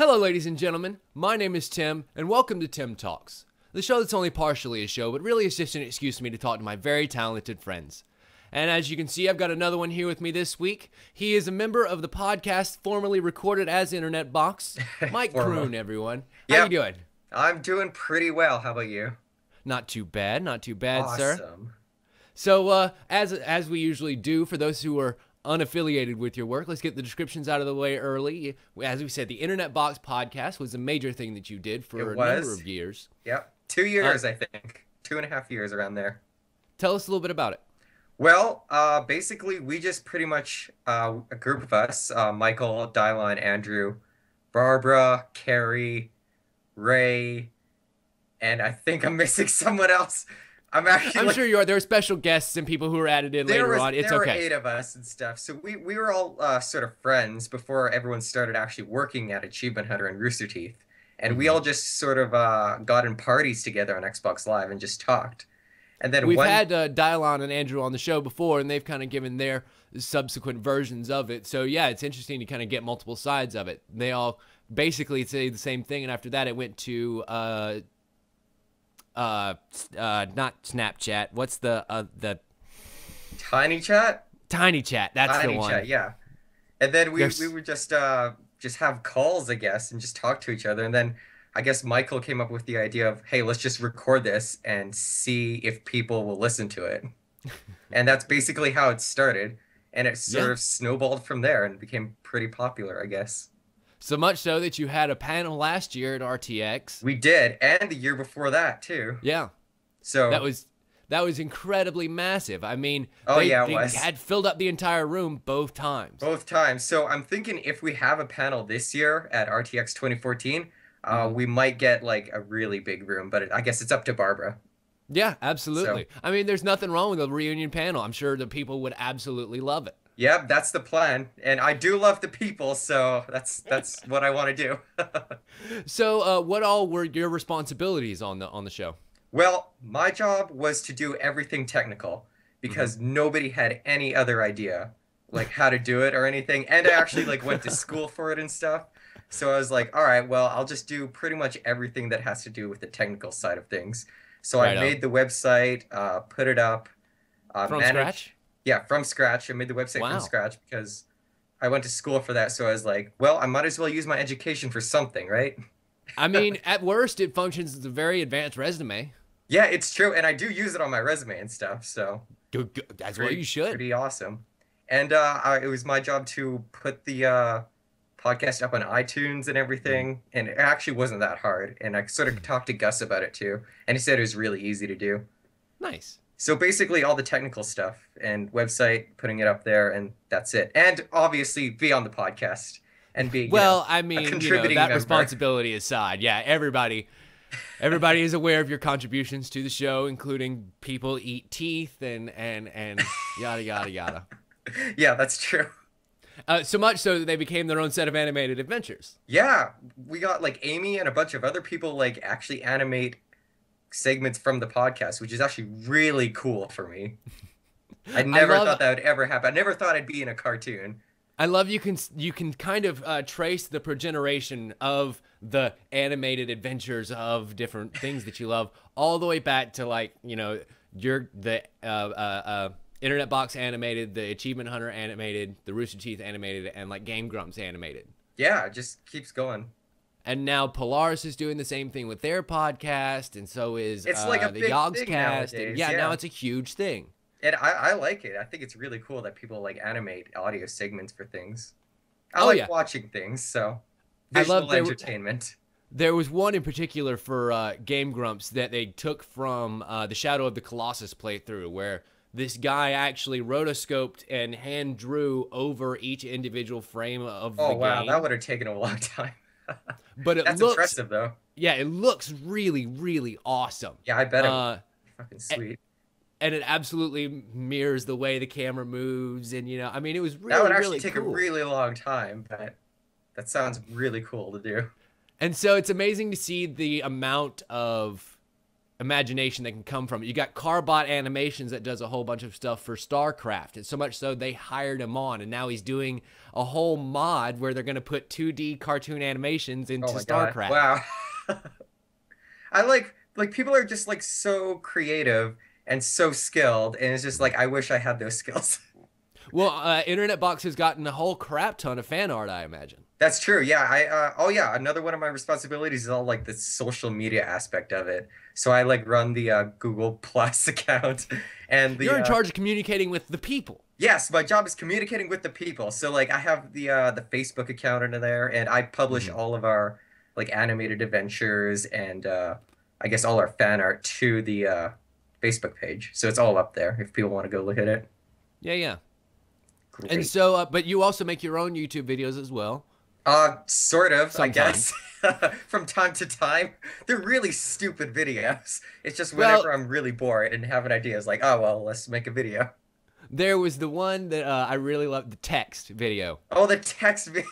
Hello, ladies and gentlemen. My name is Tim, and welcome to Tim Talks, the show that's only partially a show, but really is just an excuse for me to talk to my very talented friends. And as you can see, I've got another one here with me this week. He is a member of the podcast formerly recorded as Internet Box, Mike Croon, everyone. How you doing? I'm doing pretty well. How about you? Not too bad, Awesome. sir. So, as we usually do, for those who are unaffiliated with your work, let's get the descriptions out of the way early. As we said, the Internet Box podcast was a major thing that you did for a number of years. Yep. 2 years, I think. 2.5 years around there. Tell us a little bit about it. Well, basically, we just pretty much, a group of us, Michael, Dylon, Andrew, Barbara, Carrie, Ray, and I think I'm missing someone else. I'm sure you are. There are special guests and people who are added in later on. It's okay. There were 8 of us and stuff. So we were all sort of friends before everyone started actually working at Achievement Hunter and Rooster Teeth. And we all just sort of got in parties together on Xbox Live and just talked. And then we've had Dylon and Andrew on the show before, and they've kind of given their subsequent versions of it. So yeah, it's interesting to kind of get multiple sides of it. They all basically say the same thing, and after that, it went to not Snapchat. What's the Tiny Chat? Tiny Chat. That's the one. Tiny Chat, yeah. And then we would just have calls, I guess, and just talk to each other. And then I guess Michael came up with the idea of, hey, let's just record this and see if people will listen to it. And that's basically how it started. And it sort of snowballed from there and became pretty popular, I guess. So much so that you had a panel last year at RTX. We did, and the year before that too. Yeah. So that was incredibly massive. I mean, they had filled up the entire room both times. Both times. So I'm thinking if we have a panel this year at RTX 2014, we might get like a really big room, but I guess it's up to Barbara. Yeah, absolutely. So, I mean, there's nothing wrong with a reunion panel. I'm sure the people would absolutely love it. Yeah, that's the plan. And I do love the people, so that's what I want to do. So what all were your responsibilities on the show? Well, my job was to do everything technical because nobody had any other idea like how to do it or anything. And I actually like went to school for it and stuff. So I was like, all right, well, I'll just do pretty much everything that has to do with the technical side of things. So I made the website, put it up. From scratch? Yeah, from scratch. I made the website from scratch because I went to school for that. So I was like, well, I might as well use my education for something, right? I mean, at worst, it functions as a very advanced resume. Yeah, it's true. And I do use it on my resume and stuff. So that's what you should. Pretty awesome. And it was my job to put the podcast up on iTunes and everything. And it actually wasn't that hard. And I sort of talked to Gus about it too. And he said it was really easy to do. Nice. So basically all the technical stuff and website, putting it up there, and that's it. And obviously be on the podcast and be I mean, that responsibility aside, yeah, everybody is aware of your contributions to the show, including people eat teeth and yada yada yada. Yeah, that's true. So much so that they became their own set of animated adventures. Yeah, we got like Amy and a bunch of other people like actually animate segments from the podcast, which is actually really cool for me. I never thought that would ever happen. I never thought I'd be in a cartoon. I love you can kind of trace the progeneration of the animated adventures of different things that you love all the way back to like, the Internet Box animated, the Achievement Hunter animated, the Rooster Teeth animated, and like Game Grumps animated. Yeah, it just keeps going. And now Polaris is doing the same thing with their podcast, and so is it's like a the big YuGiOh's thing cast. nowadays, And now it's a huge thing. And I like it. I think it's really cool that people like animate audio segments for things. I like watching things, so visual entertainment. There was one in particular for Game Grumps that they took from the Shadow of the Colossus playthrough, where this guy actually rotoscoped and hand drew over each individual frame of the game. Oh wow, that would have taken a long time. But that's impressive, though. Yeah, it looks really, really awesome. Yeah, I bet it fucking sweet. And it absolutely mirrors the way the camera moves, and I mean, it was really, that would actually really take cool. a really long time, but that sounds really cool to do. And so it's amazing to see the amount of imagination that can come from it. You got Carbot Animations that does a whole bunch of stuff for StarCraft. And so much so they hired him on, and now he's doing a whole mod where they're going to put 2D cartoon animations into Oh my StarCraft. God. Wow. I like people are just like so creative and so skilled, and it's just like I wish I had those skills. Well, Internet Box has gotten a whole crap ton of fan art, I imagine. That's true. Yeah. Oh yeah. Another one of my responsibilities is all like the social media aspect of it. So I like run the Google Plus account, and You're in charge of communicating with the people. yes, my job is communicating with the people. So like I have the Facebook account under there, and I publish all of our like animated adventures and I guess all our fan art to the Facebook page. So it's all up there if people want to go look at it. Yeah, yeah. Great. And so, but you also make your own YouTube videos as well. Sort of, I Sometimes. guess. From time to time. They're really stupid videos. It's just whenever Well, I'm really bored and have an idea, it's like, oh, well, let's make a video. there was the one that I really loved, the text video. Oh, the text video.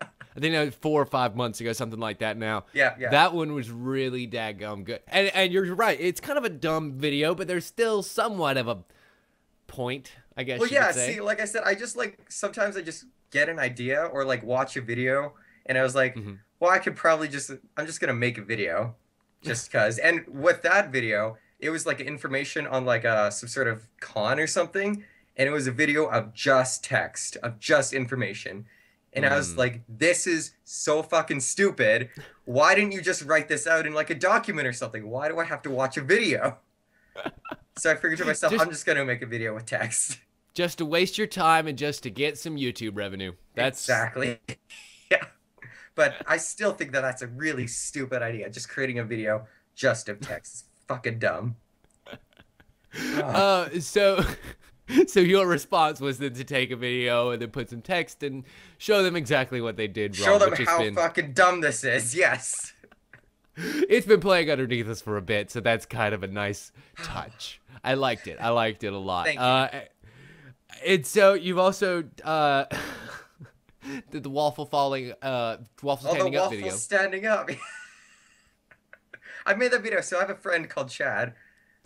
I think that was 4 or 5 months ago, something like that now. Yeah, yeah. That one was really daggum good. And you're right, it's kind of a dumb video, but there's still somewhat of a point, I guess Well, you yeah, could say. see, like I said, I just like, sometimes I just get an idea or like watch a video, and I was like, well, I could probably I'm just gonna make a video just because. And with that video, it was like information on like some sort of con or something, and it was a video of just text, of just information. And I was like, this is so fucking stupid. Why didn't you just write this out in like a document or something? Why do I have to watch a video? So I figured to myself, I'm just going to make a video with text. Just to waste your time and just to get some YouTube revenue. That's Exactly. Yeah. But I still think that that's a really stupid idea. Just creating a video just of text. It's fucking dumb. So so your response was then to take a video and then put some text and show them exactly what they did wrong. Show them which has how been, fucking dumb this is. Yes. it's been playing underneath us for a bit, so that's kind of a nice touch. I liked it. I liked it a lot. Thank you. And so you've also did the waffle falling, waffle Oh, the standing up waffle video. standing up. I made that video. So I have a friend called Chad.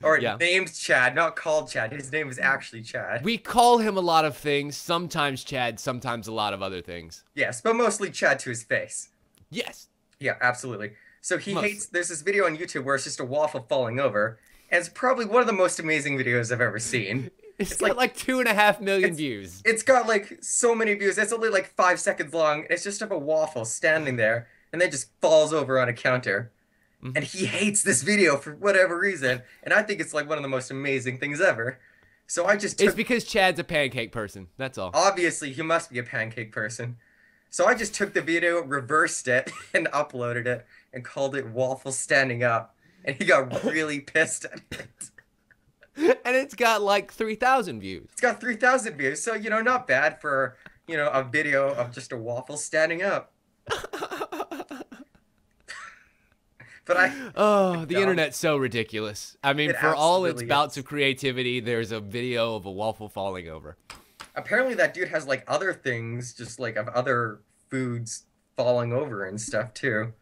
Or Yeah. named Chad, not called Chad. His name is actually Chad. We call him a lot of things. Sometimes Chad, sometimes a lot of other things. Yes, but mostly Chad to his face. Yes. Yeah, absolutely. So he Mostly. hates. There's this video on YouTube where it's just a waffle falling over, and it's probably one of the most amazing videos I've ever seen. It's got like 2.5 million views. It's got like so many views. It's only like 5 seconds long. It's just of a waffle standing there, and then just falls over on a counter. And he hates this video for whatever reason, and I think it's like one of the most amazing things ever. So I just took, It's because Chad's a pancake person. That's all. obviously he must be a pancake person. So I just took the video, reversed it, and uploaded it, and called it Waffle Standing Up, and he got really pissed at it. And it's got like 3,000 views. It's got 3,000 views, so not bad for a video of just a waffle standing up. But The internet's so ridiculous. I mean, It for all its absolutely bouts is. of creativity, there's a video of a waffle falling over. apparently that dude has like other things, just like of other foods falling over and stuff too.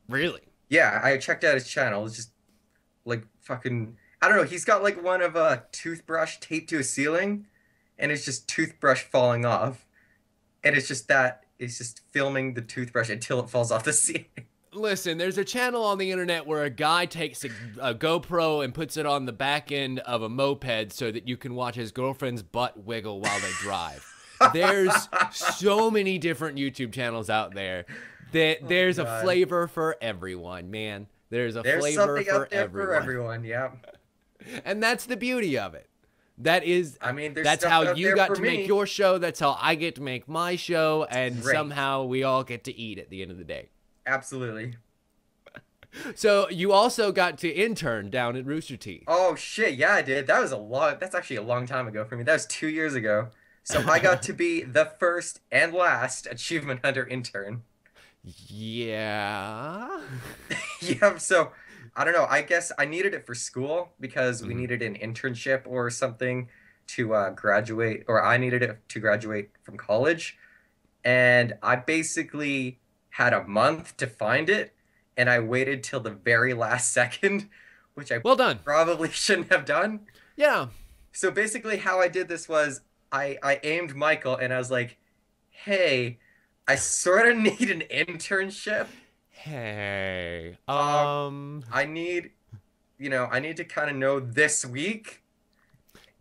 Really? Yeah, I checked out his channel. It's just like fucking. I don't know. He's got like one of a toothbrush taped to a ceiling, and it's just toothbrush falling off, and it's just filming the toothbrush until it falls off the ceiling. Listen, there's a channel on the internet where a guy takes a GoPro and puts it on the back end of a moped so that you can watch his girlfriend's butt wiggle while they drive. There's so many different YouTube channels out there. There's a God. flavor for everyone, man. There's There's flavor something for out there everyone. for everyone. Yeah. And that's the beauty of it. That is, I mean, there's that's stuff how out you there got for to me. make your show. That's how I get to make my show. And Great. somehow we all get to eat at the end of the day. Absolutely. So you also got to intern down at Rooster Teeth. Oh shit, yeah, I did. That's actually a long time ago for me. That was 2 years ago. So I got to be the first and last Achievement Hunter intern. Yeah. Yeah, so I don't know. I guess I needed it for school because we needed an internship or something to graduate, or I needed it to graduate from college. And I basically had a month to find it, and I waited till the very last second which I Well done. probably shouldn't have done. Yeah. So basically how I did this was I aimed Michael and I was like, hey, I sort of need an internship. Hey. I need, I need to kind of know this week.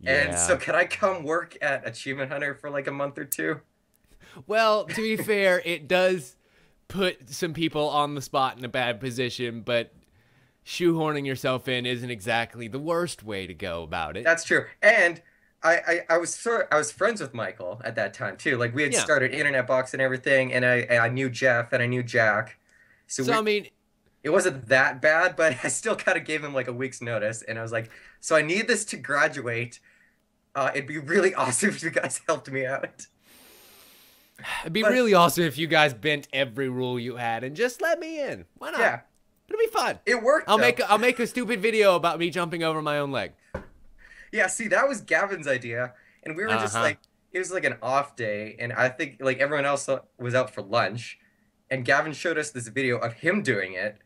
And so Yeah. can I come work at Achievement Hunter for like a month or two? Well, to be fair, it does put some people on the spot in a bad position, but shoehorning yourself in isn't exactly the worst way to go about it. That's true. And I was friends with Michael at that time too. Like we had Yeah. started Internet Box and everything, and I knew Jeff and I knew Jack. So, I mean, It wasn't that bad, but I still kind of gave him like a week's notice, and I was like, so I need this to graduate. It'd be really awesome if you guys helped me out. it'd be But really awesome if you guys bent every rule you had and just let me in. Why not? yeah, It'll be fun. it worked I'll though. make a stupid video about me jumping over my own leg. Yeah, see, that was Gavin's idea, and we were just like, it was like an off day, and I think like everyone else was out for lunch, and Gavin showed us this video of him doing it,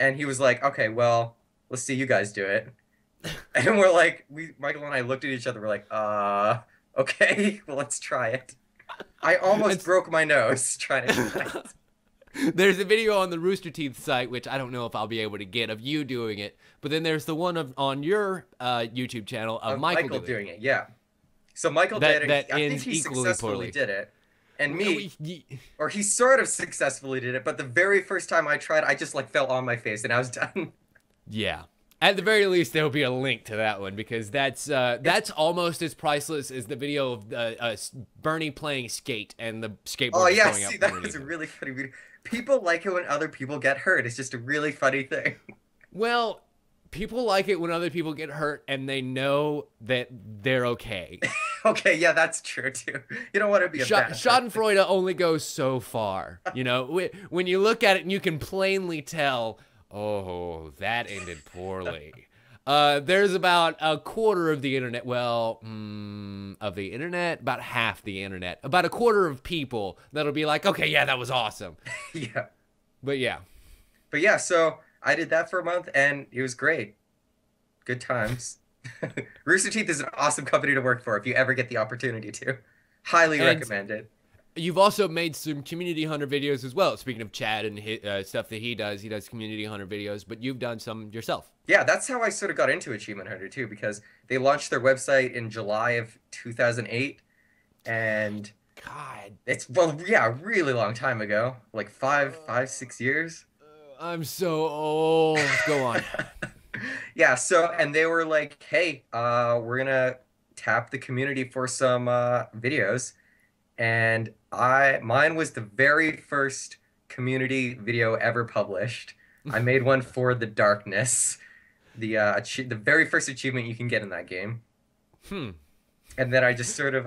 and he was like, okay, well, let's see you guys do it. And we're like, Michael and I looked at each other, we're like, okay, well, let's try it. I almost broke my nose trying to do that. There's a video on the Rooster Teeth site, which I don't know if I'll be able to get, of you doing it. But then there's the one on your YouTube channel of Michael doing it. Yeah. So Michael did it. That I think ends he equally successfully poorly. did it. And me, or he sort of successfully did it, but the very first time I tried, I just like fell on my face and I was done. Yeah. At the very least, there will be a link to that one because that's almost as priceless as the video of Burnie playing skate and the skateboard. Oh yeah, going see, up that underneath was a it. really funny video. People like it when other people get hurt. It's just a really funny thing. Well, people like it when other people get hurt and they know that they're okay. Okay, yeah, that's true too. You don't want to be a bad Schadenfreude only goes so far. You know, when you look at it and you can plainly tell, oh, that ended poorly. There's about a quarter of the internet, about half the internet, about a quarter of people that'll be like, okay, yeah, that was awesome. Yeah. But yeah. But yeah, so I did that for a month and it was great. Good times. Rooster Teeth is an awesome company to work for if you ever get the opportunity to. Highly recommend it. You've also made some Community Hunter videos as well. Speaking of Chad and stuff that he does Community Hunter videos, but you've done some yourself. Yeah, that's how I sort of got into Achievement Hunter too, because they launched their website in July of 2008, and God, it's a really long time ago, like 6 years. I'm so old. Go on. Yeah, so and they were like, hey, we're gonna tap the community for some videos. And mine was the very first community video ever published. I made one for the Darkness, the very first achievement you can get in that game. And then I just sort of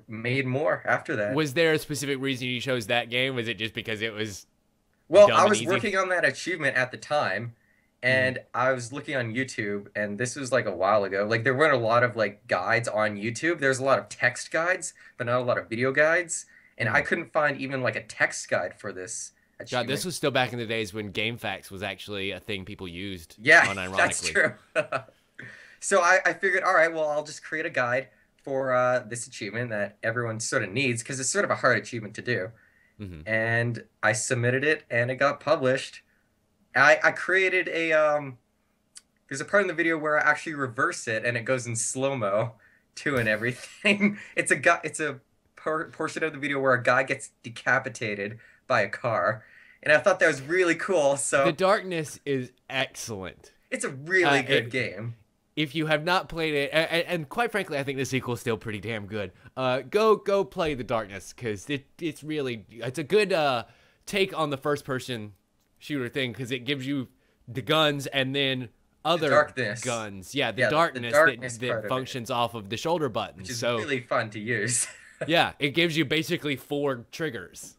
made more after that. Was there a specific reason you chose that game? Was it just because it was? Well, dumb I and was easy? working on that achievement at the time, and I was looking on YouTube, and this was like a while ago. Like there weren't a lot of like guides on YouTube. There's a lot of text guides, but not a lot of video guides. And I couldn't find even like a text guide for this achievement. God, this was still back in the days when GameFAQs was actually a thing people used. Yeah, unironically. that's true. So I figured, all right, well, I'll just create a guide for this achievement that everyone sort of needs because it's sort of a hard achievement to do. And I submitted it, and it got published. I created there's a part in the video where I actually reverse it, and it goes in slow-mo too and everything. It's a portion of the video where a guy gets decapitated by a car, and I thought that was really cool. So The Darkness is excellent. it's a really good game. If you have not played it, and quite frankly, I think the sequel is still pretty damn good. Go play The Darkness because it's a good take on the first person shooter thing because it gives you the guns and then other guns. Yeah, the darkness that functions off of the shoulder buttons. Which is really fun to use. Yeah, it gives you basically 4 triggers.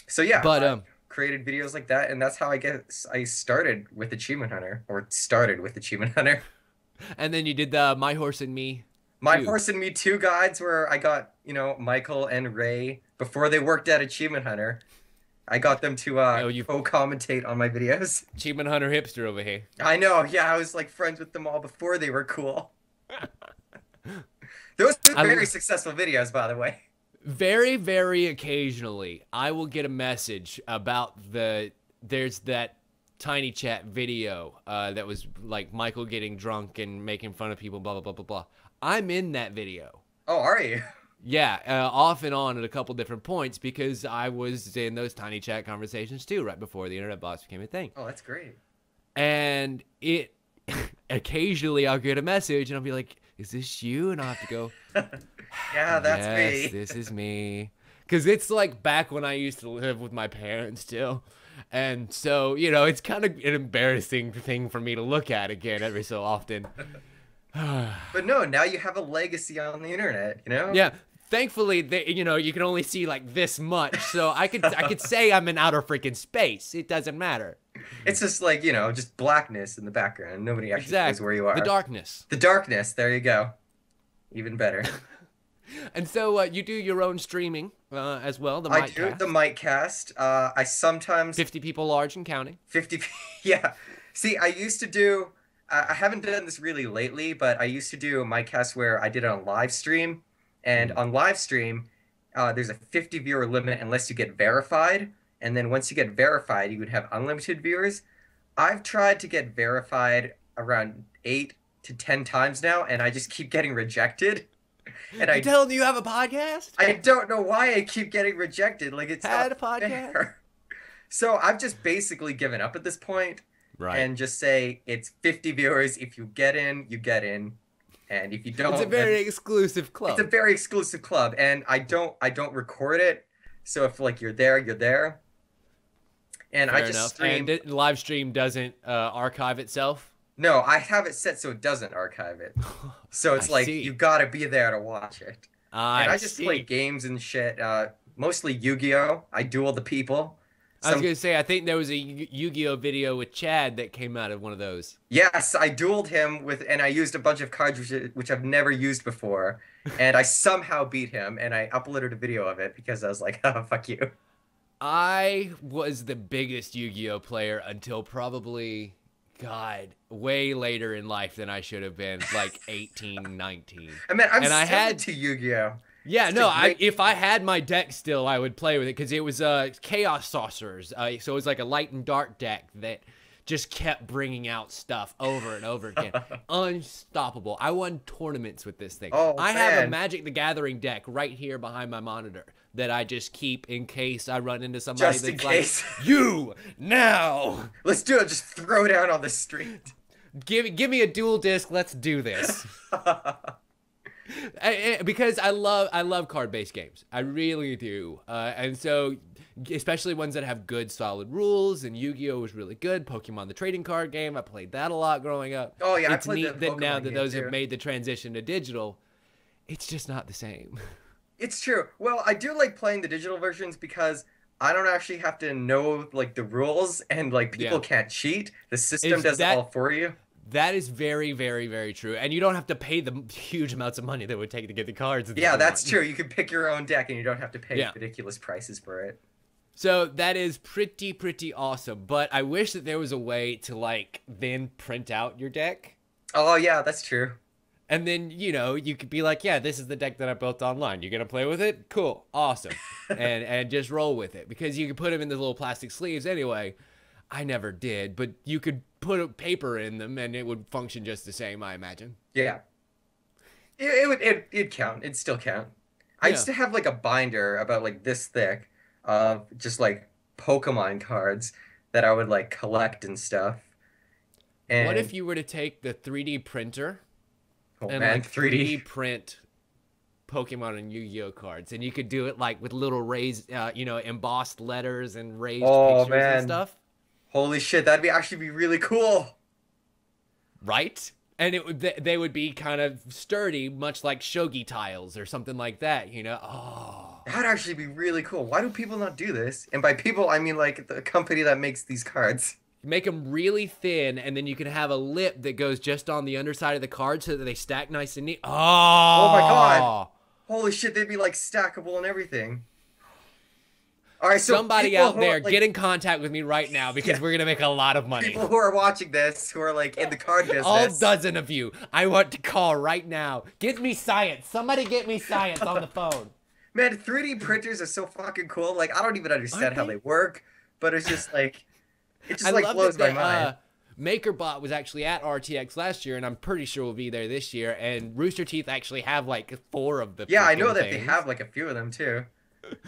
So yeah, but I created videos like that, and that's how I started with Achievement Hunter. And then you did the My Horse and Me. My Horse and Me 2 guides where I got, Michael and Ray before they worked at Achievement Hunter. I got them to Oh, you co-commentate on my videos. Achievement Hunter hipster over here. I know, yeah, I was like friends with them all before they were cool. Those were very successful videos, by the way. Very, very occasionally, I will get a message about there's that Tiny Chat video that was like Michael getting drunk and making fun of people, blah, blah, blah, blah, blah. I'm in that video. Oh, are you? Yeah, off and on at a couple different points because I was in those Tiny Chat conversations too, right before the internet box became a thing. Oh, that's great. And it occasionally I'll get a message and I'll be like, is this you? And I'll have to go, yeah, that's yes, me. this is me. Because it's like back when I used to live with my parents still. And so, you know, it's kind of an embarrassing thing for me to look at again every so often. But no, now you have a legacy on the internet, you know? Yeah. Thankfully, you know, you can only see like this much. So I could say I'm in outer freaking space. It doesn't matter. It's just like, you know, just blackness in the background. Nobody actually knows where you are. The darkness. The darkness. There you go. Even better. And so you do your own streaming as well, the Mikecast. I do the Mikecast. I sometimes... 50 people large and counting. 50, yeah. See, I used to do... I haven't done this really lately, but I used to do a Mikecast where I did it on live stream. And on live stream, there's a 50 viewer limit unless you get verified. And then once you get verified, you would have unlimited viewers. I've tried to get verified around 8 to 10 times now, and I just keep getting rejected. And I tell them you have a podcast? I don't know why I keep getting rejected. Like, it's had not a podcast. Fair. So I've just basically given up at this point, right? And just say it's 50 viewers. If you get in, you get in, and if you don't, it's a very exclusive club. It's a very exclusive club, and I don't record it. So if like you're there, you're there. And Fair I just enough. stream. And live stream doesn't archive itself. No, I have it set so it doesn't archive it. So it's like you gotta be there to watch it. And I just play games and shit. Mostly YuGiOh. I duel the people. I was gonna say, I think there was a YuGiOh video with Chad that came out of one of those. Yes, I dueled him and I used a bunch of cards which I've never used before, and I somehow beat him, and I uploaded a video of it because I was like, oh, fuck you. I was the biggest YuGiOh player until probably, God, way later in life than I should have been, like 18, 19. I mean, I'm still into YuGiOh. Yeah, no, if I had my deck still, I would play with it because it was Chaos Saucers. So it was like a light and dark deck that just kept bringing out stuff over and over again. Unstoppable. I won tournaments with this thing. Oh, I have a Magic the Gathering deck right here behind my monitor that I just keep in case I run into somebody just that's in case. Like, you, now. Let's do it. Just throw down on the street. Give me a dual disc. Let's do this. Because I love card-based games. I really do. And so, especially ones that have good, solid rules, and Yu-Gi-Oh! Was really good. Pokemon, the trading card game, I played that a lot growing up. Oh, yeah, it's I played neat that now that those too. have made the transition to digital, it's just not the same. It's true. Well, I do like playing the digital versions because I don't actually have to know, like, the rules, and, like, people can't cheat. The system does it all for you. That is very, very, very true. And you don't have to pay the huge amounts of money that it would take to get the cards. Yeah, that's true. You can pick your own deck and you don't have to pay ridiculous prices for it. So that is pretty awesome. But I wish that there was a way to, like, then print out your deck. Oh, yeah, that's true. And then, you know, you could be like, yeah, this is the deck that I built online. You're going to play with it? Cool. Awesome. and just roll with it. Because you can put them in the little plastic sleeves anyway. I never did, but you could put a paper in them and it would function just the same, I imagine. Yeah. It'd count. It'd still count. I used to have like a binder about like this thick of just like Pokemon cards that I would like collect and stuff. And what if you were to take the 3D printer and man, like 3D print Pokemon and Yu-Gi-Oh cards, and you could do it like with little raised, you know, embossed letters and raised pictures and stuff? Holy shit, that'd actually be really cool. Right? And they would be kind of sturdy, much like shogi tiles or something like that, you know? Oh. That'd actually be really cool. Why do people not do this? And by people, I mean like the company that makes these cards. Make them really thin, and then you can have a lip that goes just on the underside of the card so that they stack nice and neat. Oh my god. Holy shit, they'd be like stackable and everything. All right, so Somebody people out who there, are, like, get in contact with me right now because we're gonna make a lot of money. people who are watching this, who are like in the card business. All dozen of you, I want to call right now. Get me science. Somebody get me science on the phone. Man, 3D printers are so fucking cool. Like, I don't even understand how they work, but it's just like, it just like blows my mind. MakerBot was actually at RTX last year, and I'm pretty sure we'll be there this year. And Rooster Teeth actually have like 4 of the. Yeah, I know that things. they have like a few of them too.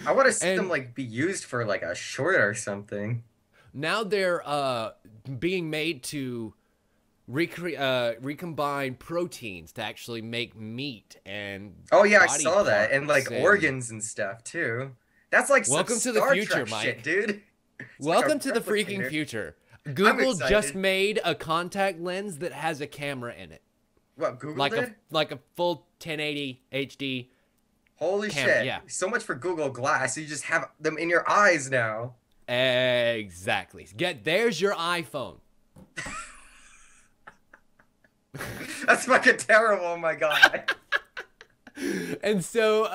I want to see them like be used for like a short or something. Now they're being made to recombine proteins to actually make meat and. Oh yeah, I saw that, and like organs and stuff too. That's like welcome some to the Star future, Trek Mike. shit, dude. Welcome to the freaking future. Google just made a contact lens that has a camera in it. What, Google like did? Like a full 1080 HD. Holy shit. Yeah. So much for Google Glass. You just have them in your eyes now. Exactly. There's your iPhone. That's fucking terrible. Oh my God. And so,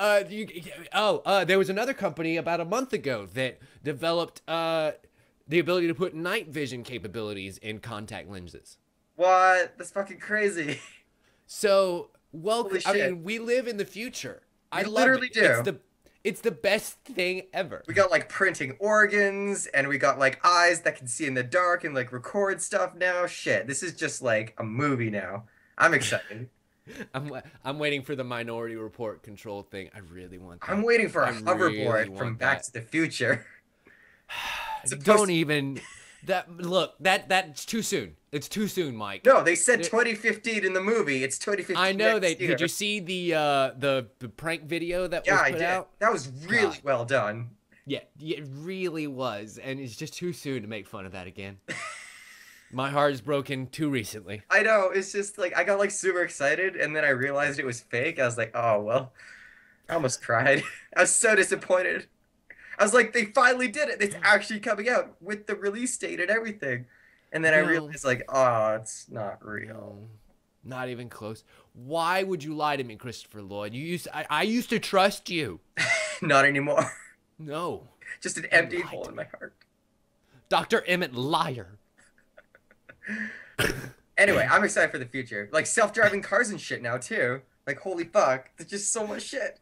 there was another company about a month ago that developed the ability to put night vision capabilities in contact lenses. What? That's fucking crazy. So, I mean, we live in the future. I literally do. It's the best thing ever. We got like printing organs, and we got like eyes that can see in the dark and like record stuff now. Shit, this is just like a movie now. I'm excited. I'm waiting for the Minority Report control thing. I really want that. I'm waiting for a hoverboard from Back to the Future. Don't even. That's too soon. It's too soon, Mike. No, they said 2015 in the movie. It's 2015. I know they. Did you see the prank video that was put out? That was really well done. Yeah, it really was, and it's just too soon to make fun of that again. My heart is broken too recently. I know. It's just like I got like super excited, and then I realized it was fake. I was like, oh well. I almost cried. I was so disappointed. I was like, they finally did it. It's actually coming out with the release date and everything. And then I realized, like, oh, it's not real. Not even close. Why would you lie to me, Christopher Lloyd? I used to trust you. Not anymore. No. Just an empty hole in my heart. Dr. Emmett, liar. Anyway, I'm excited for the future. Like, self-driving cars and shit now, too. Like, holy fuck. There's just so much shit.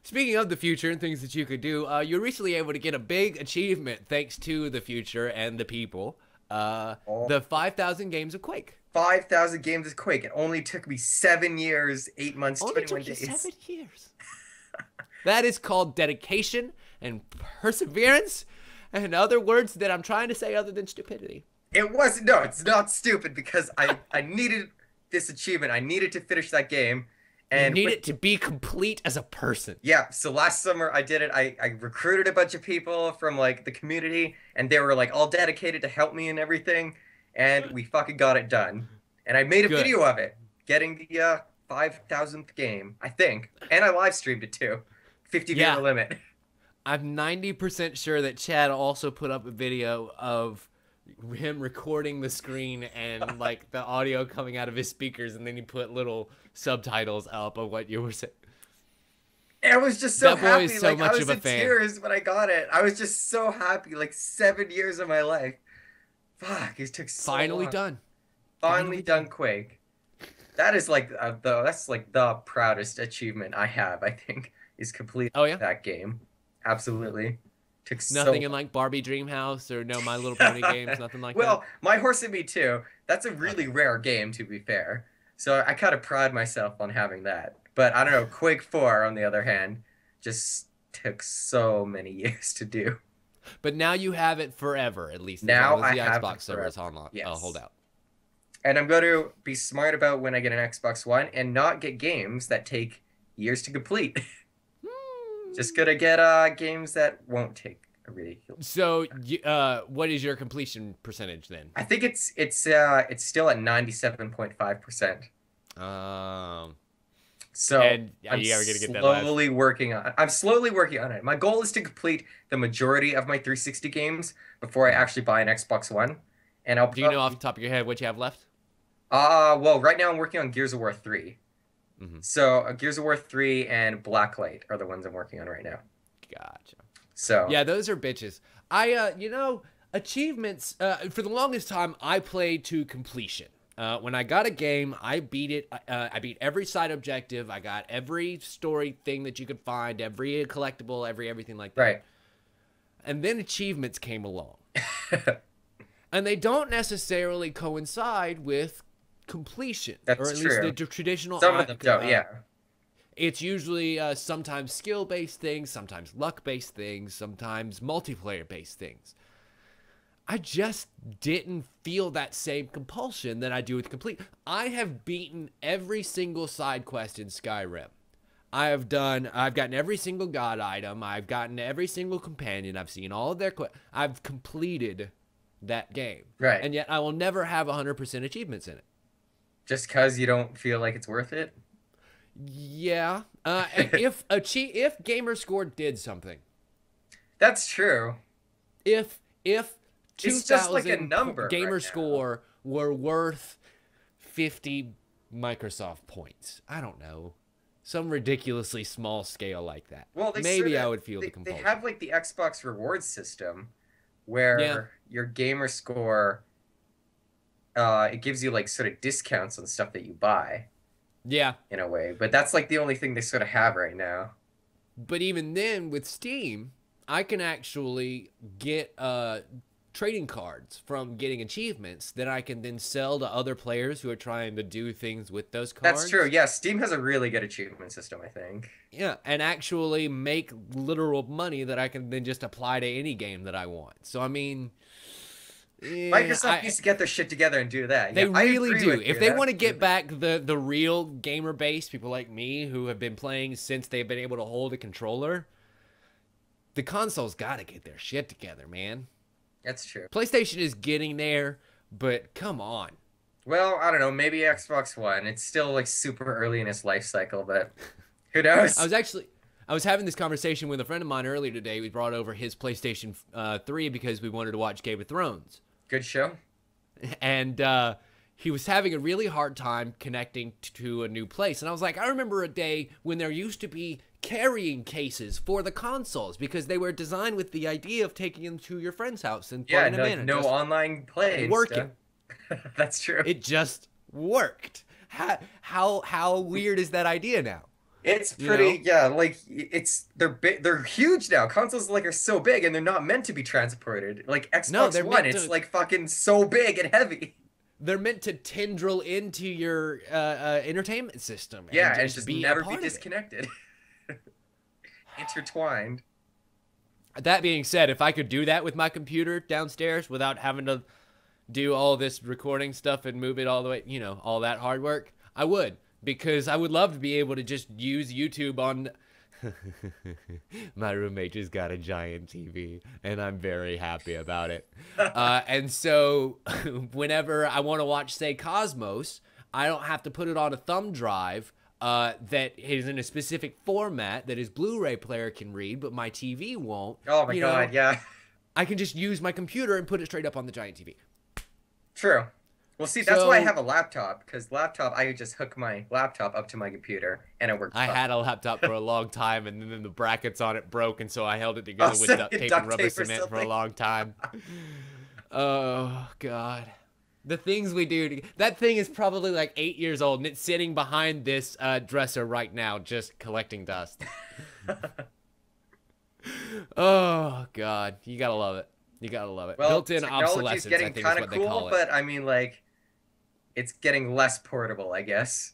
Speaking of the future and things that you could do, you're recently able to get a big achievement thanks to the future and the people. The 5,000 games of Quake. 5,000 games of Quake. It only took me 7 years, 8 months, 21 days. 7 years. That is called dedication and perseverance, and other words that I'm trying to say other than stupidity. No, it's not stupid because I needed this achievement. I needed to finish that game. And you need it to be complete as a person. Yeah, so last summer I did it. I recruited a bunch of people from like the community, and they were like all dedicated to help me and everything, and we fucking got it done. And I made a video of it, getting the 5,000th game, I think, and I live streamed it too. 50 viewer limit. I'm 90% sure that Chad also put up a video of him recording the screen and like the audio coming out of his speakers, and then he put little subtitles up of what you were saying. I was just so happy. That boy is so like much I was of a in fan. tears when I got it. I was just so happy. Like 7 years of my life. Fuck, it took so Finally long. done. Finally done Quake. That is like that's like the proudest achievement I have. I think is complete. Oh yeah, that game. Absolutely. Took nothing in like Barbie Dreamhouse or no My Little Pony games, nothing like that. Well, My Horse and Me Too. That's a really rare game, to be fair. So I kind of pride myself on having that. But I don't know, Quake 4, on the other hand, just took so many years to do. But now you have it forever, at least. Now I have the Xbox servers hold out. And I'm going to be smart about when I get an Xbox One and not get games that take years to complete. Just gonna get games that won't take a really. So, what is your completion percentage then? I think it's still at 97.5%. So and I'm slowly working on it. My goal is to complete the majority of my 360 games before I actually buy an Xbox One. And do you know off the top of your head what you have left? Well, right now I'm working on Gears of War 3. Mm-hmm. So Gears of War 3 and Blacklight are the ones I'm working on right now. Gotcha. So Yeah, those are bitches. You know, achievements, for the longest time, I played to completion. When I got a game, I beat it. I beat every side objective. I got every story thing that you could find, every collectible, everything like that. right. And then achievements came along. And they don't necessarily coincide with completion. That's or at true. least the traditional. Some of them don't, yeah. It's usually sometimes skill-based things, sometimes luck-based things, sometimes multiplayer-based things. I just didn't feel that same compulsion that I do with complete. I have beaten every single side quest in Skyrim. I've gotten every single god item. I've gotten every single companion. I've seen all of their I've completed that game. Right. And yet I will never have 100% achievements in it. Just because you don't feel like it's worth it? Yeah. If Gamerscore did something. That's true. If It's just like a 2,000 number Gamerscore were worth 50 Microsoft points. I don't know. Some ridiculously small scale like that. Well, maybe I would feel the compulsion. They have like the Xbox rewards system where your gamer score, it gives you like sort of discounts on stuff that you buy. Yeah. In a way. But that's like the only thing they sort of have right now. But even then, with Steam, I can actually get trading cards from getting achievements that I can then sell to other players who are trying to do things with those cards. That's true. Yeah, Steam has a really good achievement system, I think. Yeah, and actually make literal money that I can then just apply to any game that I want. So, I mean... Microsoft needs to get their shit together and do that. They really do. If they want to get back the real gamer base, people like me who have been playing since they've been able to hold a controller, the console's got to get their shit together, man. That's true. PlayStation is getting there, but come on. Well, I don't know. Maybe Xbox One. It's still like super early in its life cycle, but who knows? I was having this conversation with a friend of mine earlier today. We brought over his PlayStation 3 because we wanted to watch Game of Thrones. Good show. And he was having a really hard time connecting to a new place. And I was like, I remember a day when there used to be carrying cases for the consoles because they were designed with the idea of taking them to your friend's house and plugging them in. No online play. Working. That's true. It just worked. How weird is that idea now? It's pretty, like they're big, they're huge now. Consoles like are so big and they're not meant to be transported. Like Xbox One, it's like fucking so big and heavy. They're meant to tendril into your entertainment system. Yeah, and just never be disconnected. Intertwined. That being said, if I could do that with my computer downstairs without having to do all this recording stuff and move it all the way, all that hard work, I would. Because I would love to be able to just use YouTube on... My roommate just got a giant TV, and I'm very happy about it. And so whenever I want to watch, say, Cosmos, I don't have to put it on a thumb drive that is in a specific format that his Blu-ray player can read, but my TV won't. Oh my God, yeah. I can just use my computer and put it straight up on the giant TV. True. Well, see, that's why I have a laptop, because I just hook my laptop up to my computer, and it works. I had a laptop for a long time, and then the brackets on it broke, and so I held it together with duct tape and rubber cement for a long time. Oh, God. The things we do. That thing is probably like 8 years old, and it's sitting behind this dresser right now, just collecting dust. Oh, God. You gotta love it. You gotta love it. Well, Built-in obsolescence, I think is what they call it. But I mean, like, it's getting less portable, I guess.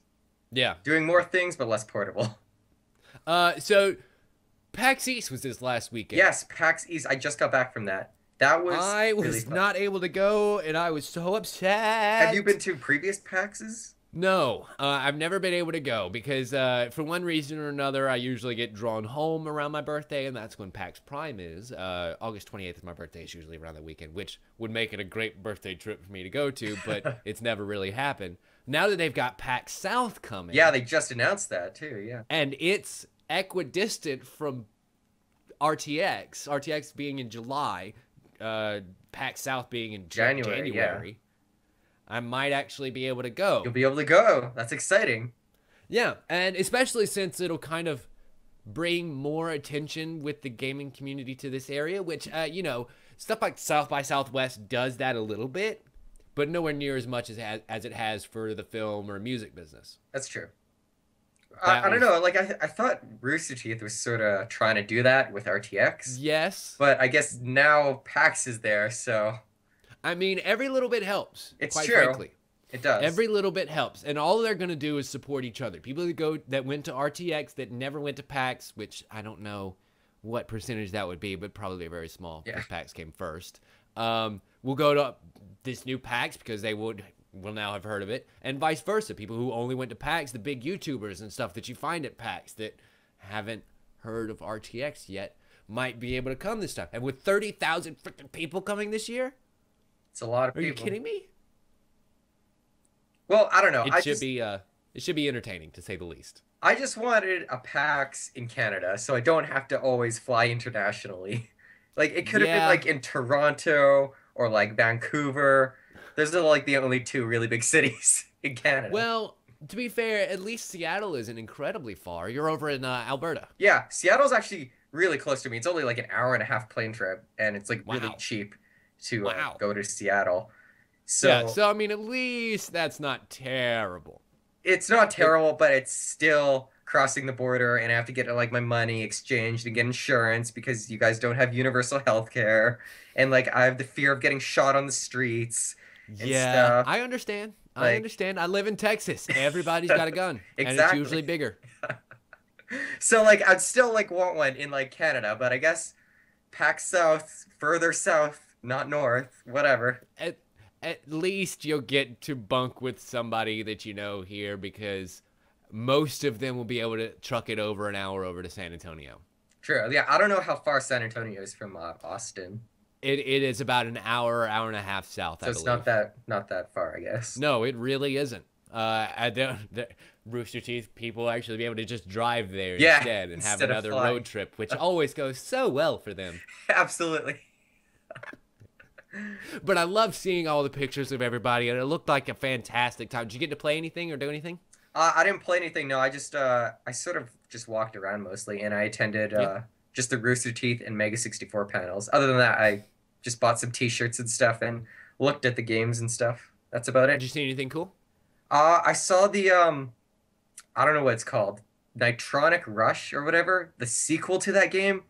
Yeah. Doing more things, but less portable. So PAX East was this last weekend. Yes, PAX East. I just got back from that. That was I was really fun. not able to go, and I was so upset. Have you been to previous PAXs? No, I've never been able to go because for one reason or another, I usually get drawn home around my birthday, and that's when PAX Prime is. August 28th is my birthday. It's usually around the weekend, which would make it a great birthday trip for me to go to, but it's never really happened. Now that they've got PAX South coming. Yeah, they just announced that, too, yeah. And it's equidistant from RTX, RTX being in July, PAX South being in January. Yeah. I might actually be able to go. You'll be able to go. That's exciting. Yeah, and especially since it'll kind of bring more attention with the gaming community to this area, which, you know, stuff like South by Southwest does that a little bit, but nowhere near as much as it has for the film or music business. That's true. That I don't was know. Like I thought Rooster Teeth was sort of trying to do that with RTX, yes. but I guess now PAX is there, so I mean, every little bit helps. it's quite true. frankly. It does. Every little bit helps, and all they're gonna do is support each other. People that went to RTX that never went to PAX, which I don't know what percentage that would be, but probably very small because PAX came first. Will go to this new PAX because they will now have heard of it, and vice versa. People who only went to PAX, the big YouTubers and stuff that you find at PAX that haven't heard of RTX yet, might be able to come this time. And with 30,000 freaking people coming this year, it's a lot of are people. you kidding me? Well, I don't know. It should be entertaining to say the least. I just wanted a PAX in Canada, so I don't have to always fly internationally. Like it could have been like in Toronto or like Vancouver. Those are like the only two really big cities in Canada. Well, to be fair, at least Seattle isn't incredibly far. You're over in Alberta. Yeah, Seattle's actually really close to me. It's only like an hour and a half plane trip, and it's like really cheap to go to Seattle. So, yeah, so I mean, at least that's not terrible. It's not terrible, but it's still crossing the border, and I have to get like my money exchanged and get insurance because you guys don't have universal health care, and like I have the fear of getting shot on the streets. And stuff. I understand. I understand. I live in Texas. Everybody's got a gun, exactly. And it's usually bigger. So like I'd still like want one in like Canada, but I guess PAX South, further south, not north, whatever. At least you'll get to bunk with somebody that you know here because most of them will be able to truck it over an hour over to San Antonio. True. Yeah, I don't know how far San Antonio is from Austin. It is about an hour and a half south, I believe. So it's not that far, I guess. No, it really isn't. The Rooster Teeth people actually be able to just drive there instead and have another road trip, which always goes so well for them. Absolutely. But I love seeing all the pictures of everybody, and it looked like a fantastic time. Did you get to play anything or do anything? I didn't play anything. No, I just I sort of just walked around mostly, and I attended just the Rooster Teeth and Mega 64 panels. Other than that, I just bought some T-shirts and stuff and looked at the games and stuff. That's about it. Did you see anything cool? I saw the I don't know what it's called, Nitronic Rush or whatever, the sequel to that game.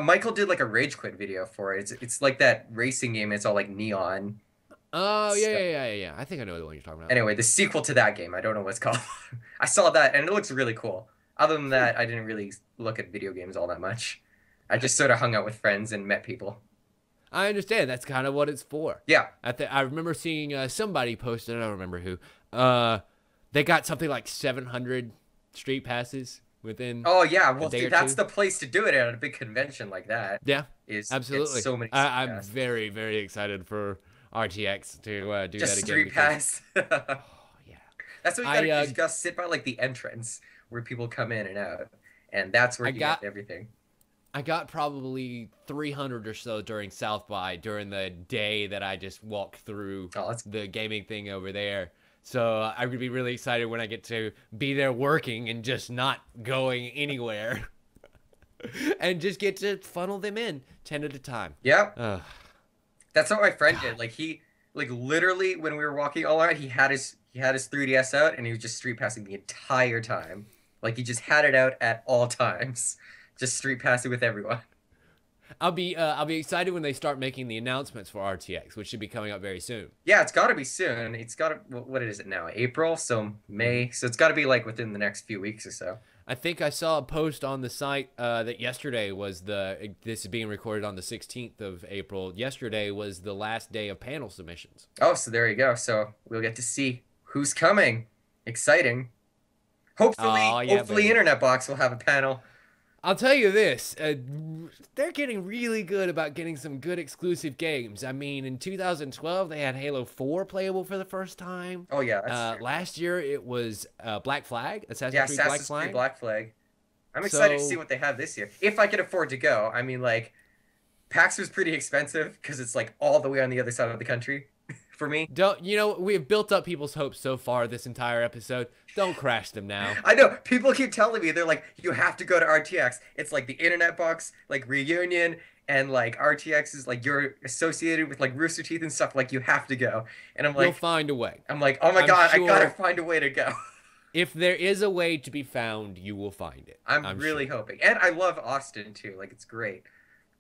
Michael did like a rage quit video for it. It's like that racing game. It's all like neon. Oh yeah. I think I know the one you're talking about. Anyway, the sequel to that game. I don't know what it's called. I saw that and it looks really cool. Other than that, I didn't really look at video games all that much. I just sort of hung out with friends and met people. I understand. That's kind of what it's for. Yeah. I remember seeing somebody posted. I don't remember who. They got something like 700 street passes within. Oh yeah, well see, that's the place to do it at a big convention like that. Yeah, absolutely. So many. I'm very, very excited for RTX to do that again. Just street pass. Oh yeah. That's what you gotta do. You gotta sit by like the entrance where people come in and out, and that's where you get everything. I got probably 300 or so during South by during the day that I just walked through the gaming thing over there. So I would be really excited when I get to be there working and just not going anywhere. And just get to funnel them in 10 at a time. Yep. That's what my friend did. Like he, like literally when we were walking all around, he had his 3DS out and he was just street passing the entire time. Like he just had it out at all times. Just street passing with everyone. I'll be excited when they start making the announcements for RTX, which should be coming up very soon. Yeah, it's got to be soon. It's got to. What is it now? April, so May. So it's got to be like within the next few weeks or so. I think I saw a post on the site that yesterday was this is being recorded on the 16th of April. Yesterday was the last day of panel submissions. Oh, so there you go. So we'll get to see who's coming. Exciting. Hopefully, Internet Box will have a panel. I'll tell you this, they're getting really good about getting some good exclusive games. I mean, in 2012, they had Halo 4 playable for the first time. Oh, yeah, that's true. Last year, it was Black Flag, Assassin's Creed Black Flag. I'm excited to see what they have this year. If I can afford to go. I mean, like, PAX was pretty expensive because it's, like, all the way on the other side of the country for me. Don't, you know, we've built up people's hopes so far this entire episode. Don't crash them now. I know people keep telling me they're like, you have to go to RTX. It's like the Internet Box like reunion, and like RTX is like you're associated with like Rooster Teeth and stuff. Like you have to go, and I'm like, You'll find a way. I'm like, oh my I'm God, I sure gotta find a way to go. if there is a way to be found, you will find it. I'm really sure. hoping, and I love Austin too. Like it's great.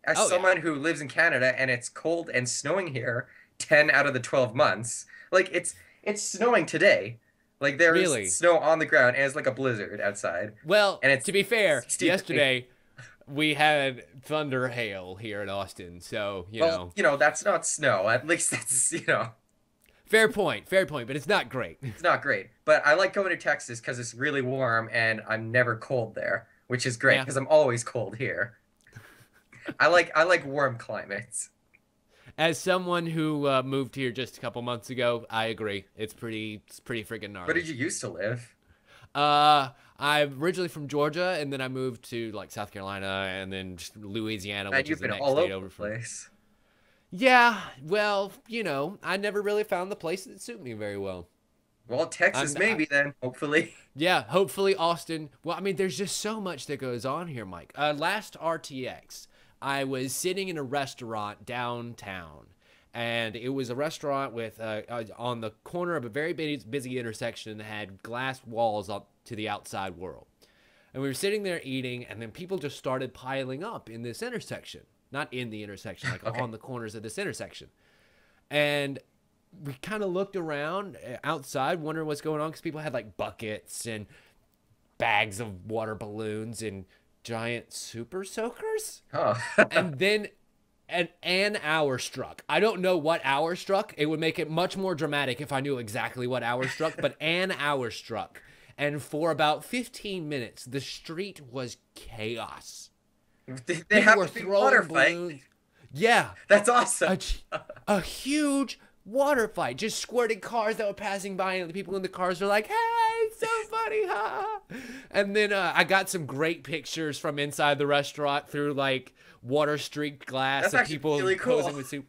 As Oh, someone who lives in Canada and it's cold and snowing here 10 out of the 12 months, like it's snowing today. Like there is Really? snow on the ground and it's like a blizzard outside. Well, And it's to be fair, 60 yesterday we had thunder hail here in Austin, so, you know. you know, that's not snow. At least that's, you know, Fair point, but it's not great. it's not great. But I like going to Texas because it's really warm and I'm never cold there, which is great Yeah. because I'm always cold here. I like warm climates. As someone who moved here just a couple months ago, I agree. It's pretty freaking gnarly. Where did you used to live? I'm originally from Georgia, and then I moved to like South Carolina, and then just Louisiana, Man, which you've is the been next all state over over the from. place. Yeah, well, you know, I never really found the place that suit me very well. Well, Texas maybe then, hopefully. Yeah, hopefully Austin. Well, I mean, there's just so much that goes on here, Mike. Last RTX, I was sitting in a restaurant downtown, and it was a restaurant with on the corner of a very busy intersection that had glass walls up to the outside world. And we were sitting there eating, and then people just started piling up in this intersection. Not in the intersection, like Okay. on the corners of this intersection. And we kind of looked around outside, wondering what's going on, because people had like buckets and bags of water balloons and giant super soakers. Oh. And then an hour struck. I don't know what hour struck. It would make it much more dramatic if I knew exactly what hour struck, but an hour struck. And for about 15 minutes, the street was chaos. They have were a big throwing water fight. balloons. Yeah. That's awesome. A huge water fight, just squirting cars that were passing by, and the people in the cars were like, "Hey, it's so funny, ha!" And then I got some great pictures from inside the restaurant through like water-streaked glass That's of actually people really cool. posing with soup.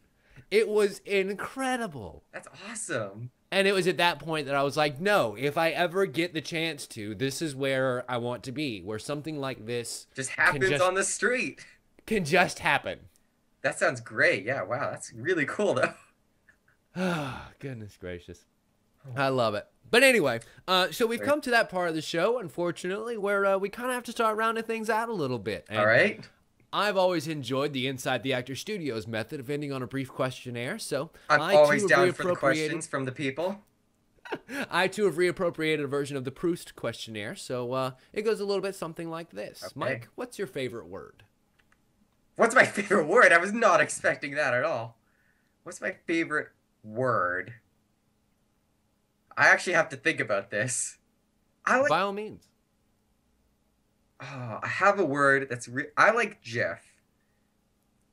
It was incredible. That's awesome. And it was at that point that I was like, no, if I ever get the chance to, this is where I want to be, where something like this Just happens on the street. can just happen. That sounds great. Yeah, wow, that's really cool though. Ah, goodness gracious. I love it. But anyway, so we've come to that part of the show, unfortunately, where we kind of have to start rounding things out a little bit. And All right. I've always enjoyed the Inside the Actor Studios method of ending on a brief questionnaire, so I'm I always too down have for the reappropriated. questions from the people. I too have reappropriated a version of the Proust questionnaire, so it goes a little bit something like this. Okay. Mike, what's your favorite word? What's my favorite word? I was not expecting that at all. What's my favorite word? I actually have to think about this. By all means. I have a word that's I like GIF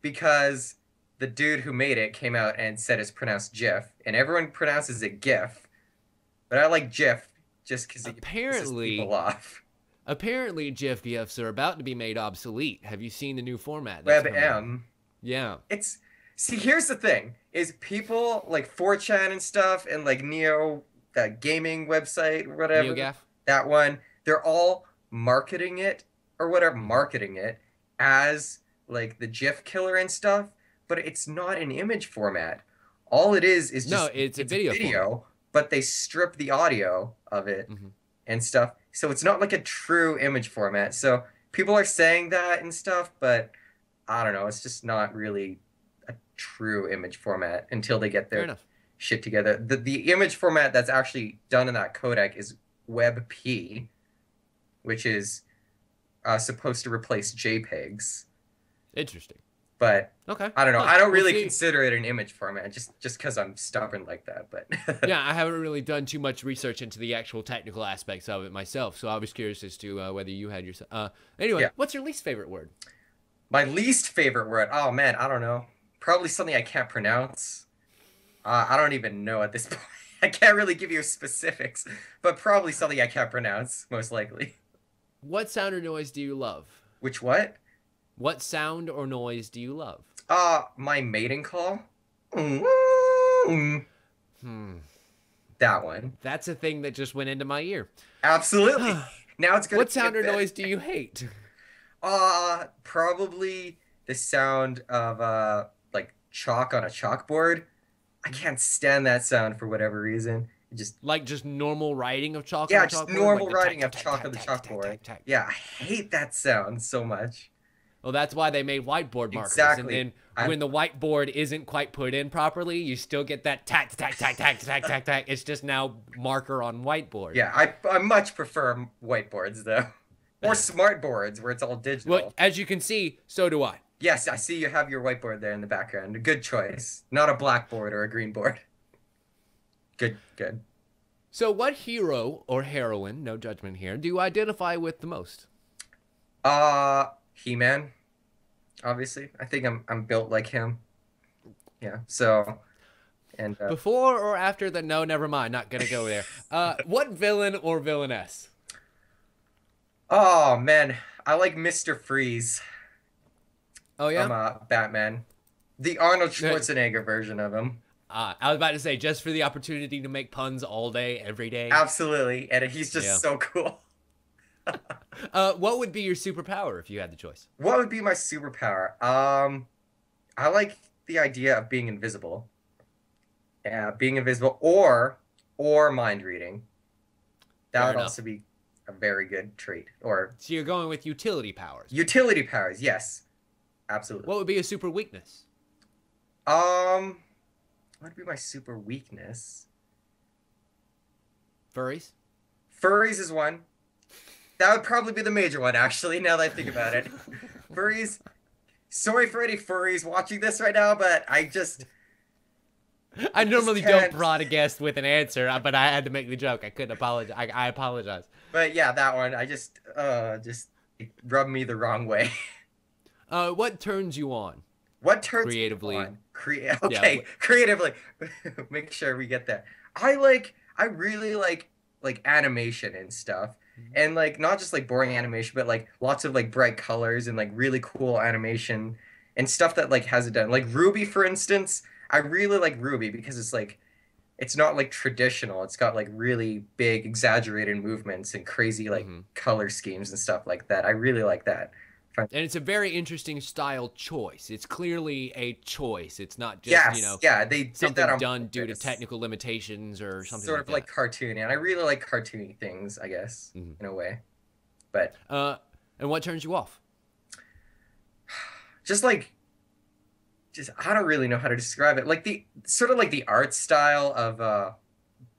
because the dude who made it came out and said it's pronounced GIF, and everyone pronounces it GIF, but I like GIF just because it pisses people off. Apparently, GIF GIFs are about to be made obsolete. Have you seen the new format? that's coming out? WebM. Yeah. See, here's the thing: is people like 4chan and stuff, and like Neo, that gaming website or whatever, NeoGAF? that one, they're all marketing it as like the GIF killer and stuff, but it's not an image format. All it is just it's a video format. But they strip the audio of it and stuff, so it's not like a true image format. So people are saying that and stuff, but I don't know, it's just not really a true image format until they get their shit together. The image format that's actually done in that codec is WebP, which is supposed to replace JPEGs. Interesting. But okay, I don't know. I don't really see. consider it an image format just because I'm stubborn like that. But yeah, I haven't really done too much research into the actual technical aspects of it myself, so I was curious as to whether you had your. Anyway, what's your least favorite word? My least favorite word? Oh man, I don't know. Probably something I can't pronounce. I don't even know at this point. I can't really give you specifics, but probably something I can't pronounce, most likely. What sound or noise do you love? Which what? What sound or noise do you love? My mating call. That one. That's a thing that just went into my ear. Absolutely. Now it's gonna. What sound or noise do you hate? Probably the sound of like chalk on a chalkboard. I can't stand that sound for whatever reason. It just Like just normal writing of chalk yeah, on a just chalkboard? normal Like writing of chalk on the chalkboard. Yeah, I hate that sound so much. Well, that's why they made whiteboard markers. Exactly. And then when the whiteboard isn't quite put in properly, you still get that tack, tack, tack, tack, tack, tack, tack. It's just now marker on whiteboard. Yeah, I much prefer whiteboards though. Or smart boards where it's all digital. Well, as you can see, so do I. Yes, I see you have your whiteboard there in the background. A good choice. Not a blackboard or a green board. Good, good. So what hero or heroine, no judgment here, do you identify with the most? He-Man. Obviously. I think I'm built like him. Yeah, so... And, Before or after the... No, never mind. Not going to go there. What villain or villainess? Oh, man. I like Mr. Freeze. Oh, yeah? From Batman. The Arnold Schwarzenegger version of him. I was about to say, just for the opportunity to make puns all day, every day. Absolutely. And he's just so cool. What would be your superpower if you had the choice? What would be my superpower? I like the idea of being invisible. Yeah, being invisible or mind reading. That would also be a very good trait. Or so you're going with utility powers. Utility powers, yes. Absolutely. What would be a super weakness? What would be my super weakness? Furries? Furries is one. That would probably be the major one, actually, now that I think about it. Furries. Sorry for any furries watching this right now, but I normally don't prod a guest with an answer, but I had to make the joke. I couldn't apologize. I apologize. But yeah, that one, I just rubbed me the wrong way. What turns you on? What turns creatively? You on? Creatively. Make sure we get that. I really like animation and stuff. And like not just like boring animation, but like lots of like bright colors and like really cool animation and stuff that like hasn't done. Like Ruby, for instance. I really like Ruby because it's not like traditional. It's got like really big exaggerated movements and crazy like color schemes and stuff like that. I really like that. And it's a very interesting style choice. It's clearly a choice. It's not just, they did something that on done due to technical limitations or something sort like of that. like cartoony. And I really like cartoony things, I guess, in a way. But and what turns you off? I don't really know how to describe it. Like the sort of like the art style of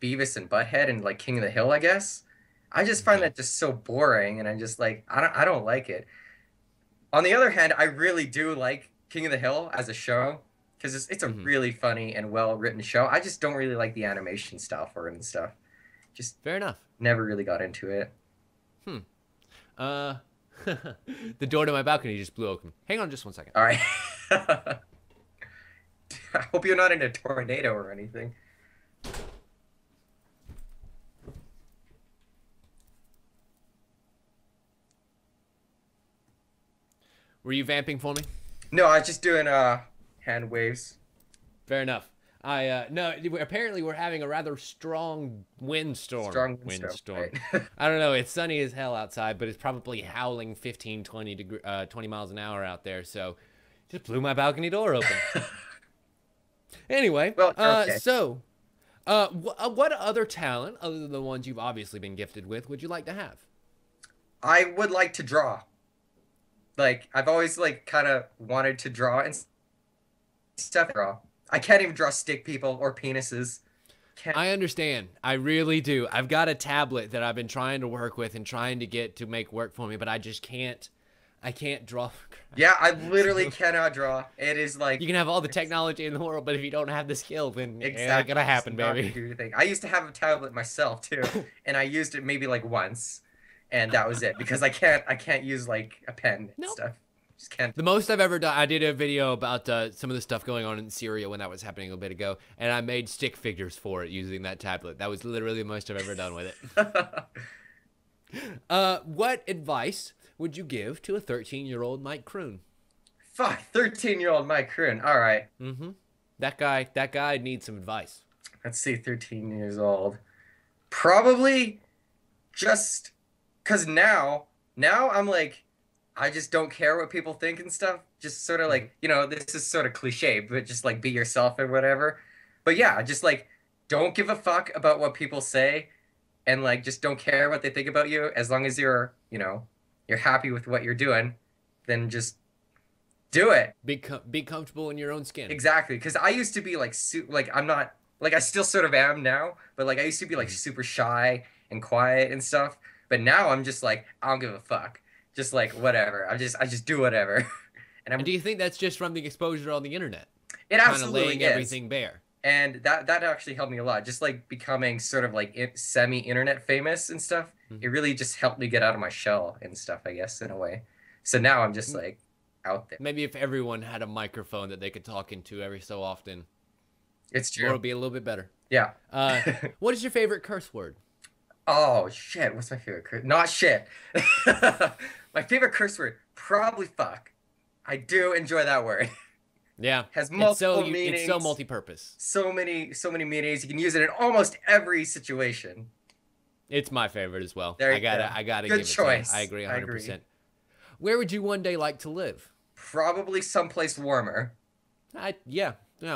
Beavis and Butthead and like King of the Hill, I guess. I just find that just so boring, and I'm just like I don't like it. On the other hand, I really do like King of the Hill as a show because it's a really funny and well-written show. I just don't really like the animation style for it and stuff. Just fair enough. Never really got into it. The door to my balcony just blew open. Hang on just one second. All right. I hope you're not in a tornado or anything. Were you vamping for me? No, I was just doing hand waves. Fair enough. No, apparently we're having a rather strong windstorm. Strong windstorm. Right. I don't know. It's sunny as hell outside, but it's probably howling 15, 20 miles an hour out there. So just blew my balcony door open. Anyway, well, okay. What other talent, other than the ones you've obviously been gifted with, would you like to have? I would like to draw. Like, I've always, like, kind of wanted to draw and stuff. I can't even draw stick people or penises. I understand. I really do. I've got a tablet that I've been trying to work with and trying to get to make work for me, but I just can't. I can't draw. Yeah, I literally cannot draw. It is like... You can have all the technology in the world, but if you don't have the skill, then it ain't gonna happen, baby. I used to have a tablet myself, too, and I used it maybe, like, once. And that was it, because I can't use like a pen and stuff. Just can't. The most I've ever done, I did a video about some of the stuff going on in Syria when that was happening a bit ago, and I made stick figures for it using that tablet. That was literally the most I've ever done with it. What advice would you give to a 13-year-old Mike Kroon? Fuck, 13-year-old Mike Kroon. All right. That guy needs some advice. let's see, 13 years old. Probably just because now I'm like, I just don't care what people think and stuff. Just sort of like, this is sort of cliche, but just like be yourself and whatever. But yeah, just like don't give a fuck about what people say and like just don't care what they think about you as long as you're happy with what you're doing, then just do it. Be comfortable in your own skin. Exactly, because I used to be like like I'm not like I still sort of am now, but like I used to be like super shy and quiet and stuff. But now I'm just like I don't give a fuck. Just like whatever. I just do whatever. And do you think that's just from the exposure on the internet? It absolutely kind of laying is. Everything bare. And that actually helped me a lot. Just like becoming sort of like semi-internet famous and stuff. It really just helped me get out of my shell and stuff, I guess, in a way. So now I'm just like out there. Maybe if everyone had a microphone that they could talk into every so often, it's true. It would be a little bit better. Yeah. What is your favorite curse word? Oh shit! What's my favorite curse? Not shit. My favorite curse word, probably fuck. I do enjoy that word. Yeah, has multiple meanings. It's so multi-purpose. So many meanings. You can use it in almost every situation. It's my favorite as well. There I gotta Good give choice. It to you. I agree 100%. Where would you one day like to live? Probably someplace warmer. Yeah.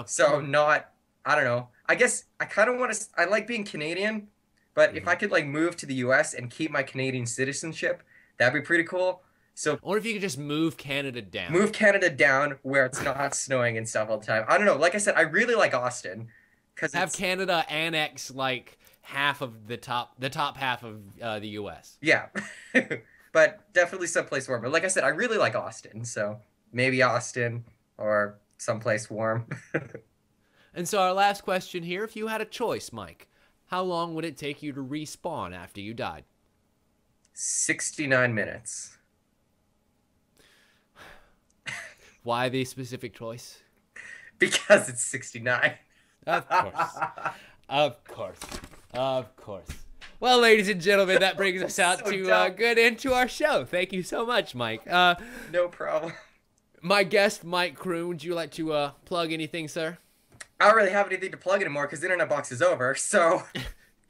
So not, I don't know. I guess I kind of want to. I like being Canadian, but if I could like move to the U.S. and keep my Canadian citizenship, that'd be pretty cool. So, or if you could just move Canada down. Move Canada down where it's not snowing and stuff all the time. I don't know. Like I said, I really like Austin. Have Canada annex like half of the top half of the U.S. Yeah, but definitely someplace warmer. Like I said, I really like Austin. So maybe Austin or someplace warm. And so our last question here: if you had a choice, Mike, how long would it take you to respawn after you died? 69 minutes. Why the specific choice? Because it's 69. Of course. Of course. Of course. Well, ladies and gentlemen, that brings us out to good end to our show. Thank you so much, Mike. No problem. My guest, Mike Kroon, would you like to plug anything, sir? I don't really have anything to plug anymore because the internet box is over. So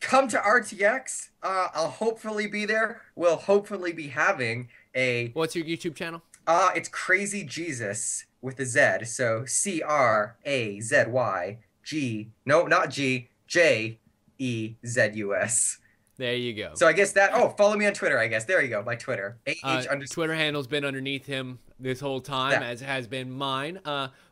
come to RTX. I'll hopefully be there. We'll hopefully be having a... What's your YouTube channel? It's Crazy Jesus with a Z. So CrazyG. No, not G. JEZUS. There you go. So I guess that. Oh, follow me on Twitter. I guess there you go. My Twitter. Twitter handle's been underneath him this whole time, as has been mine.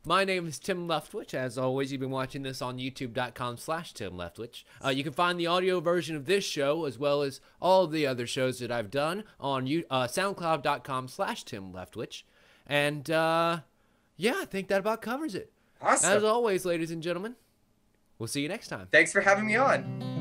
My name is Tim Leftwich. As always, you've been watching this on YouTube.com/Tim Leftwich. You can find the audio version of this show as well as all the other shows that I've done on SoundCloud.com/Tim Leftwich. And yeah, I think that about covers it. Awesome. As always, ladies and gentlemen, we'll see you next time. Thanks for having me on.